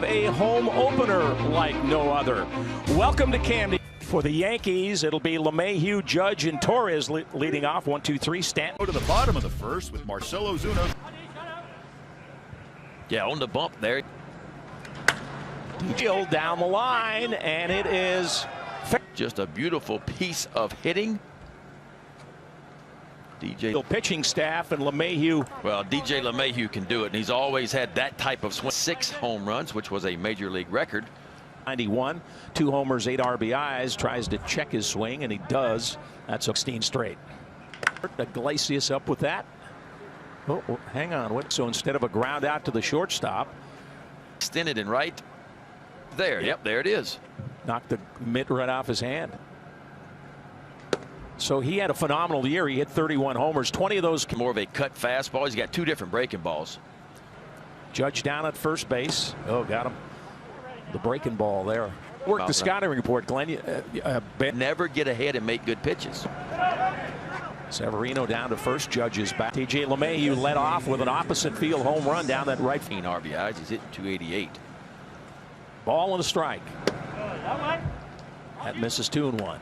have a home opener like no other. Welcome to Camden. For the Yankees, it'll be LeMahieu, Judge, and Torres leading off. 1, 2, 3. Stanton. Go to the bottom of the first with Marcell Ozuna. Yeah, on the bump there. DJ down the line, and it is just a beautiful piece of hitting. DJ pitching staff and LeMahieu. Well, DJ LeMahieu can do it, and he's always had that type of swing. 6 home runs, which was a major league record. 91, 2 homers, 8 RBIs. Tries to check his swing, and he does. That's 16 straight. Iglesias up with that. Oh, hang on. So instead of a ground out to the shortstop, extended and right there. Yep, there it is. Knocked the mitt right off his hand. So he had a phenomenal year. He hit 31 homers, 20 of those. More of a cut fastball. He's got 2 different breaking balls. Judge down at first base. Oh, got him. The breaking ball there. Worked the scouting report, Glenn. Never get ahead and make good pitches. Severino down to first. Judge is back. DJ LeMahieu led off with an opposite field home run down that right. 15 RBIs. He's hitting 288. Ball and a strike. That misses 2-1.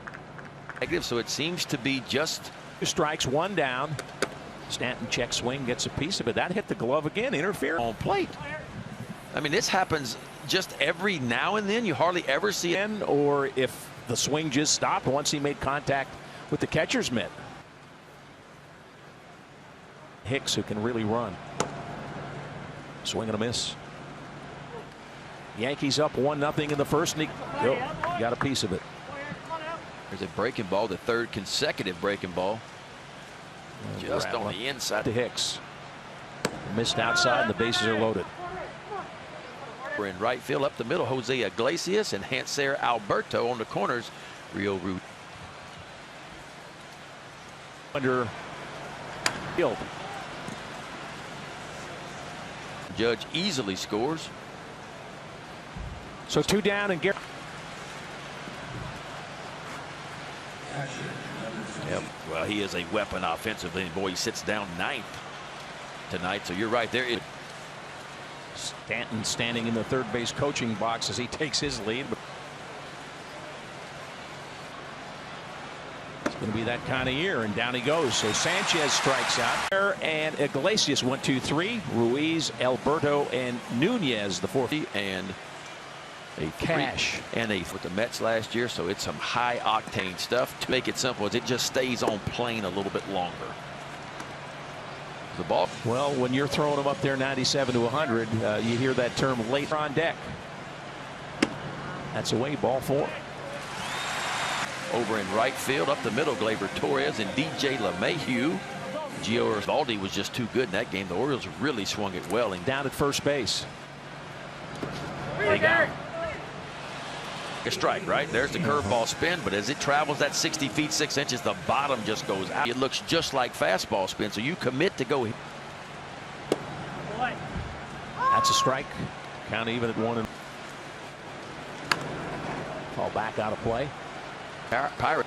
Negative, so it seems to be just 2 strikes, 1 down. Stanton check swing, gets a piece of it. That hit the glove again. Interference on plate. I mean, this happens just every now and then. You hardly ever see it. Or if the swing just stopped once he made contact with the catcher's mitt. Hicks, who can really run. Swing and a miss. Yankees up 1-0 in the first, and he got a piece of it. There's a breaking ball, the 3rd consecutive breaking ball. Just on the inside to Hicks. Missed outside, and the bases are loaded. We're in right field up the middle. Jose Iglesias and Hanser Alberto on the corners. Rio Root under field. Judge easily scores. So 2 down, and Garrett. Yep. Well, he is a weapon offensively, and boy, he sits down 9th tonight. So you're right there. Stanton standing in the third base coaching box as he takes his lead. It's going to be that kind of year, and down he goes. So Sanchez strikes out there, and Iglesias 1, 2, 3. Ruiz, Alberto, and Nunez the 4th, and a Cash and with the Mets last year. So it's some high octane stuff. To make it simple, is it just stays on plane a little bit longer. The ball. Well, when you're throwing them up there 97 to 100, you hear that term later on deck. That's away, ball 4. Over in right field, up the middle, Gleyber Torres and DJ LeMahieu. Gio Eovaldi was just too good in that game. The Orioles really swung it well. And down at first base. They got a strike, right? There's the curveball spin, but as it travels that 60 feet 6 inches, the bottom just goes out. It looks just like fastball spin, so you commit to go. That's a strike. Count even at 1. Fall back out of play. Pirate.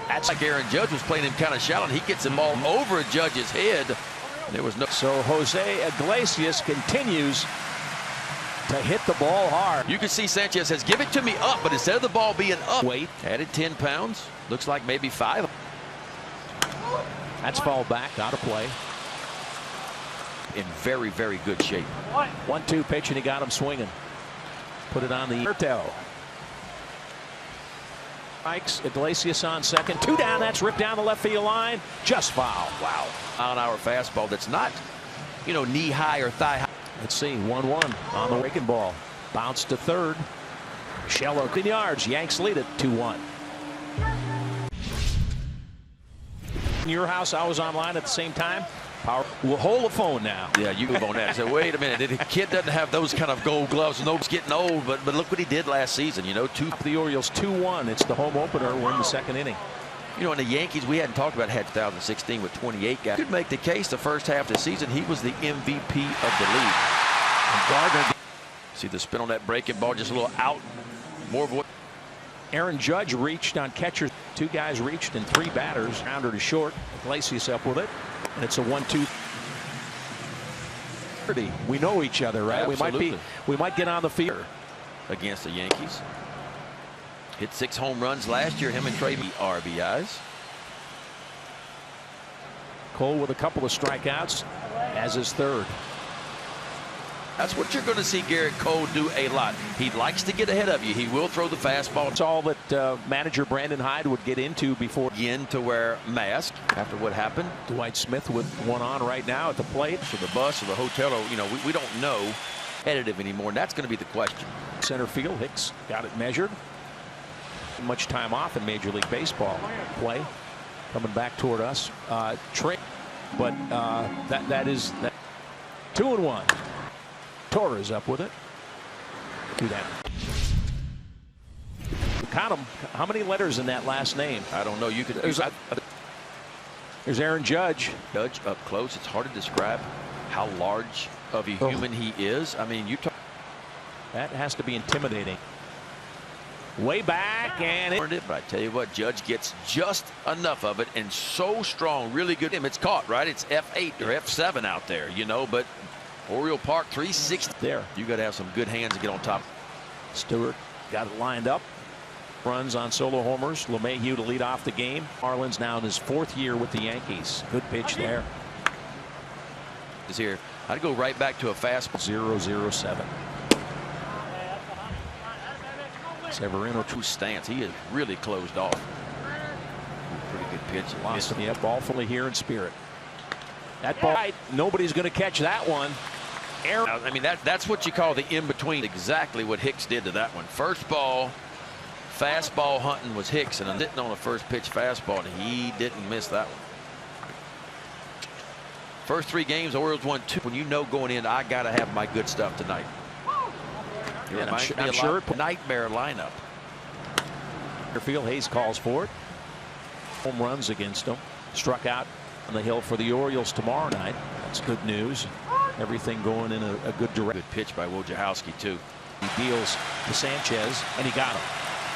That's like Aaron Judge was playing him kind of shallow. He gets the ball over Judge's head. There was no. So Jose Iglesias continues to hit the ball hard. You can see Sanchez says, "Give it to me up," but instead of the ball being up, weight added 10 pounds. Looks like maybe 5. That's fall back out of play. In very, very good shape. 1-2 pitch, and he got him swinging. Put it on the Ertel. Strikes. Iglesias on second. 2 down. That's ripped down the left field line. Just foul. Wow. Mile-an-hour fastball that's not, knee high or thigh high. Let's see. 1-1 on the breaking ball. Bounce to third. Shello clean yards. Yanks lead it 2-1. In your house, I was online at the same time. Power. We'll hold the phone now. Yeah, you move on that. So wait a minute. The kid doesn't have those kind of gold gloves. No, he's getting old, but look what he did last season. The Orioles 2-1. It's the home opener. We're in the 2nd inning. In the Yankees, we hadn't talked about had 2016 with 28 guys. Could make the case the first half of the season he was the MVP of the league. And Gardner. See the spin on that breaking ball, just a little out. More of what. Aaron Judge reached on catcher. 2 guys reached and 3 batters. Rounder to short. Iglesias up with it. And it's a 1-2. We know each other, right? Absolutely. We might get on the field against the Yankees. Hit 6 home runs last year. Him and Trey RBIs. Cole with a couple of strikeouts as his third. That's what you're going to see Garrett Cole do a lot. He likes to get ahead of you. He will throw the fastball. It's all that manager Brandon Hyde would get into before. Again to wear mask after what happened. Dwight Smith with one on right now at the plate. For the bus or the hotel, or, you know, we don't know competitive anymore. And that's going to be the question. Center field, Hicks got it measured. Much time off in Major League Baseball play. Coming back toward us. Trey, but that is 2-1. Torres up with it. Do that. Count them. How many letters in that last name? I don't know. You could. There's Aaron Judge. Judge up close. It's hard to describe how large of a human he is. I mean, you talk. That has to be intimidating. Way back and but I tell you what, Judge gets just enough of it and so strong, really good. It's caught, right? It's F8 or F7 out there, you know, but Oriole Park 360 there. You got to have some good hands to get on top. Stewart got it lined up. Runs on solo homers. LeMahieu to lead off the game. Marlins now in his 4th year with the Yankees. Good pitch there. Is here. I'd go right back to a fastball. 0-0-7. Severino true stance. He is really closed off. Pretty good pitch. Lost him. Yeah, ball fully here in spirit. That ball, nobody's going to catch that one. I mean, that's what you call the in-between. Exactly what Hicks did to that one. First ball, fastball hunting was Hicks, and hitting on a first pitch fastball, and he didn't miss that one. First 3 games, Orioles won 2. When you know going in, I got to have my good stuff tonight. I'm sure nightmare lineup. Field, Hayes calls for it. Home runs against him. Struck out on the hill for the Orioles tomorrow night. That's good news. Everything going in a good direction. Good pitch by Wojciechowski too. He deals to Sanchez and he got him.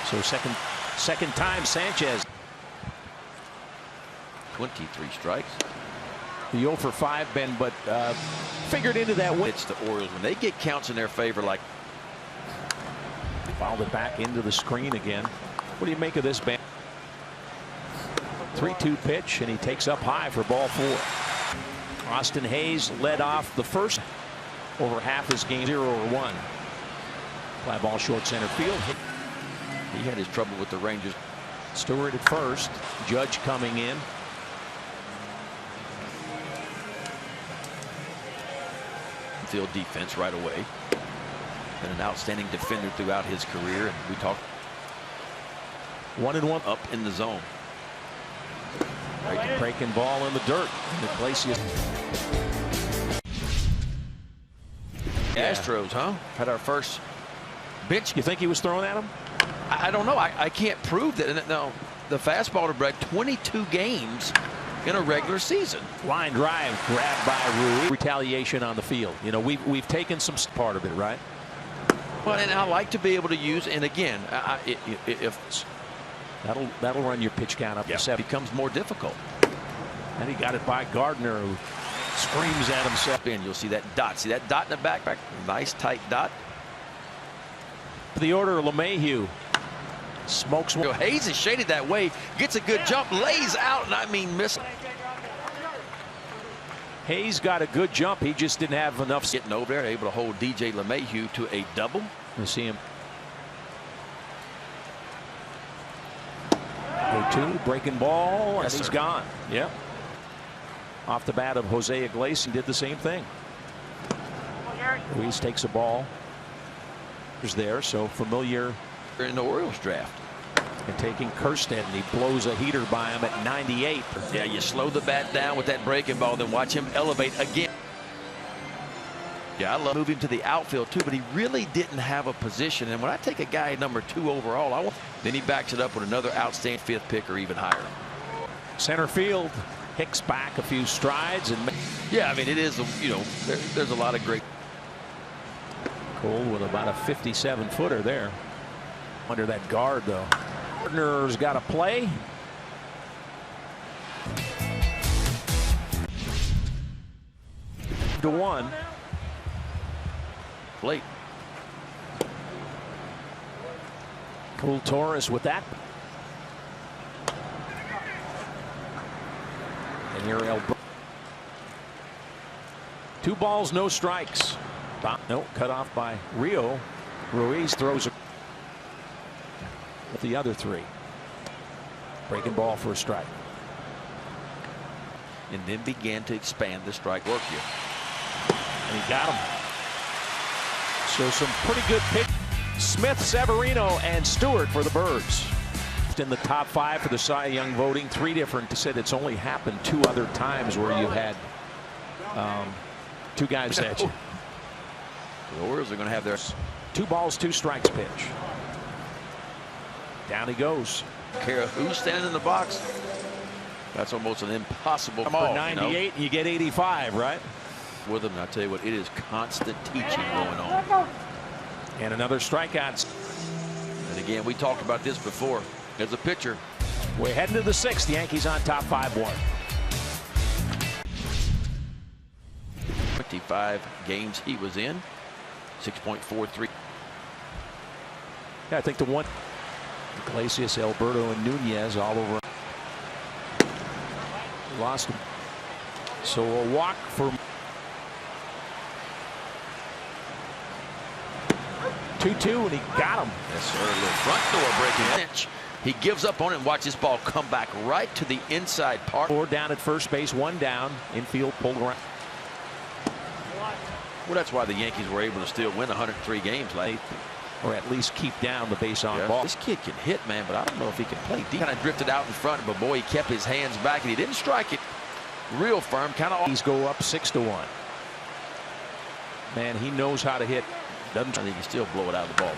So second time Sanchez. 23 strikes. The 0 for 5 Ben, but figured into that win. It's the Orioles when they get counts in their favor, like fouled it back into the screen again. What do you make of this, Ben? 3-2 pitch, and he takes up high for ball 4. Austin Hayes led off the first over half his game. 0-1. Fly ball short center field. He had his trouble with the Rangers. Stewart at first. Judge coming in. Field defense right away. Been an outstanding defender throughout his career, and we talked 1-1 up in the zone. Breaking ball in the dirt. Iglesias. Astros, huh? Had our first bench. You think he was throwing at him? I don't know. I can't prove that. No, the fastball to Brett. 22 games in a regular season. Line drive grabbed by Rui. Retaliation on the field. You know, we've taken some part of it, right? Well, and I like to be able to use. And again, if that'll run your pitch count up to 7. Becomes more difficult. And he got it by Gardner, who screams at himself. And you'll see that dot. See that dot in the back? Nice tight dot. The order of LeMahieu. Smokes one. Hayes is shaded that way. Gets a good jump. Lays out, and I mean miss. Hayes got a good jump. He just didn't have enough. Getting over there, able to hold DJ LeMahieu to a double. You see him. 0-2, breaking ball, and he's gone. Yeah. Off the bat of Jose Iglesias, he did the same thing. Ruiz takes a ball. He's there, so familiar. In the Orioles draft. And taking Kirstead, and he blows a heater by him at 98. Yeah, you slow the bat down with that breaking ball, then watch him elevate again. Yeah, I love moving to the outfield too, but he really didn't have a position. And when I take a guy number 2 overall, then he backs it up with another outstanding 5th pick or even higher. Center field, Hicks back a few strides, and yeah, I mean it is. You know, there's a lot of great. Cole with about a 57-footer there. Under that guard though. Gardner's got to play. To 1. plate. Cool Torres with that. And here Alberto. 2 balls, no strikes. No, cut off by Rio. Ruiz throws with the other 3. Breaking ball for a strike. And then began to expand the strike work here. And he got him. So some pretty good pick. Smith, Severino, and Stewart for the Birds. In the top 5 for the Cy Young voting. 3 different. Said it's only happened 2 other times where you had 2 guys at you. The Orioles are going to have their 2 balls, 2 strikes pitch. Down he goes. care of who's standing in the box. That's almost an impossible For ball. 98, you get 85, right? With him, I tell you what, it is constant teaching going on. And another strikeout. And again, we talked about this before. As a pitcher, we're heading to the 6th. Yankees on top 5-1. 25 games he was in. 6.43. Yeah, I think the one. Iglesias, Alberto, and Nunez all over. Lost him. So a walk for 2-2, and he got him. Yes, sir. A little front door breaking pitch. He gives up on it and watch this ball come back right to the inside part. 4 down at first base, 1 down. Infield pulled around. Well, that's why the Yankees were able to still win 103 games late. Or at least keep down the base on Yeah. ball. This kid can hit, man, but I don't know if he can play deep. Kind of drifted out in front, but boy, he kept his hands back and he didn't strike it real firm. Kind of. He's go up 6-1. Man, he knows how to hit. Doesn't. I think he still blow it out of the ball.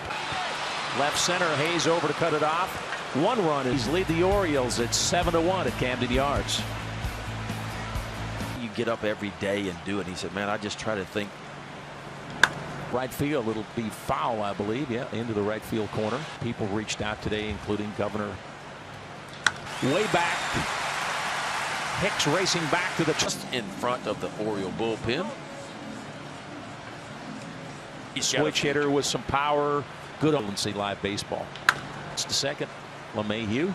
Left center, Hayes over to cut it off. 1 run. He's lead the Orioles at 7-1 at Camden Yards. You get up every day and do it. He said, man, I just try to think. Right field, it'll be foul, I believe. Yeah, into the right field corner. People reached out today, including Governor. Way back. Hicks racing back to the Just in front of the Oriole bullpen. Switch hitter with some power. Good on see live baseball. It's the second. LeMahieu.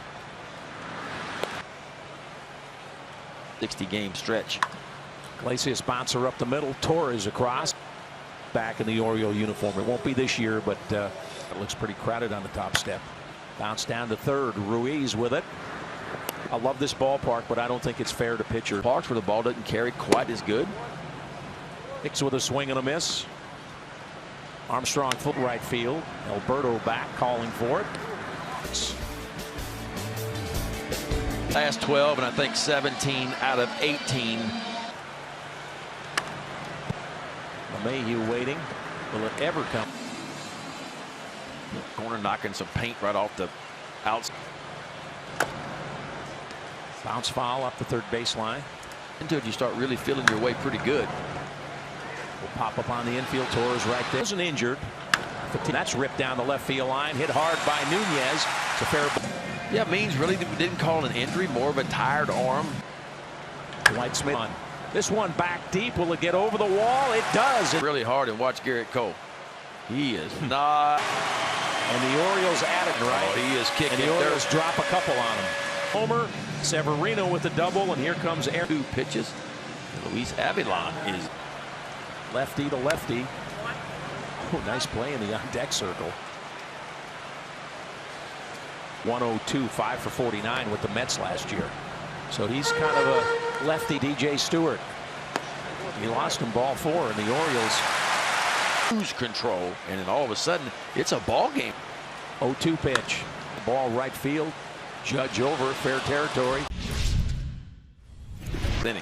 60-game stretch. Iglesias bouncer up the middle. Torres across. Back in the Oriole uniform. It won't be this year, but it looks pretty crowded on the top step. Bounce down to third. Ruiz with it. I love this ballpark, but I don't think it's fair to pitcher. Parks where the ball doesn't carry quite as good. Hicks with a swing and a miss. Armstrong foot right field. Alberto back calling for it. Last 12 and I think 17 out of 18. LeMahieu waiting. Will it ever come? Corner knocking some paint right off the outside. Bounce foul up the third baseline. Until you start really feeling your way pretty good. Will pop up on the infield. Torres right there. Wasn't injured. That's ripped down the left field line. Hit hard by Nunez. It's a fair. Yeah, Means really didn't call an injury, more of a tired arm. Dwight Smith. This one back deep. Will it get over the wall? It does. Really hard, and watch Garrett Cole. He is not. And the Orioles added right. Oh, he is kicking. And the Orioles drop a couple on him. Homer, Severino with the double, and here comes Aaron. 2 pitches. Luis Avilan is lefty to lefty. Oh, nice play in the on deck circle. 102, 5 for 49 with the Mets last year. So he's kind of a lefty. DJ Stewart. He lost him ball 4, and the Orioles lose control, and then all of a sudden it's a ball game. 0-2 pitch. Ball right field. Judge over, fair territory. Inning.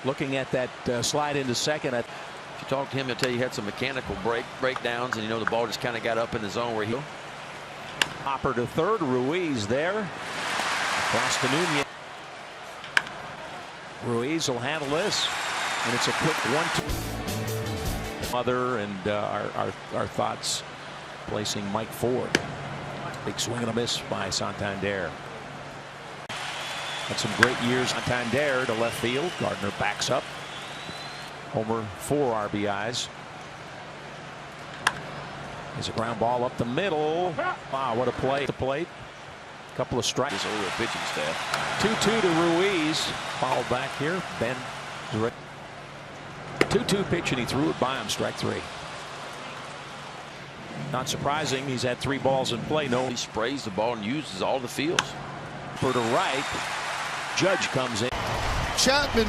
Looking at that slide into second. If you talk to him, he'll tell you he had some mechanical breakdowns, and you know the ball just kind of got up in the zone where he. Hopper to third. Ruiz there. Across to Nunez. Ruiz will handle this, and it's a quick 1-2. Mother and our thoughts placing Mike Ford. Big swing and a miss by Santander. Had some great years. Santander to left field. Gardner backs up. Homer 4 RBIs. There's a ground ball up the middle. Wow, what a play at the plate. Couple of strikes. This over pitching staff. 2-2 to Ruiz. Fouled back here. Ben. 2-2 pitch, and he threw it by him. Strike 3. Not surprising. He's had 3 balls in play. No. He sprays the ball and uses all the fields. For the right. Judge comes in. Chapman.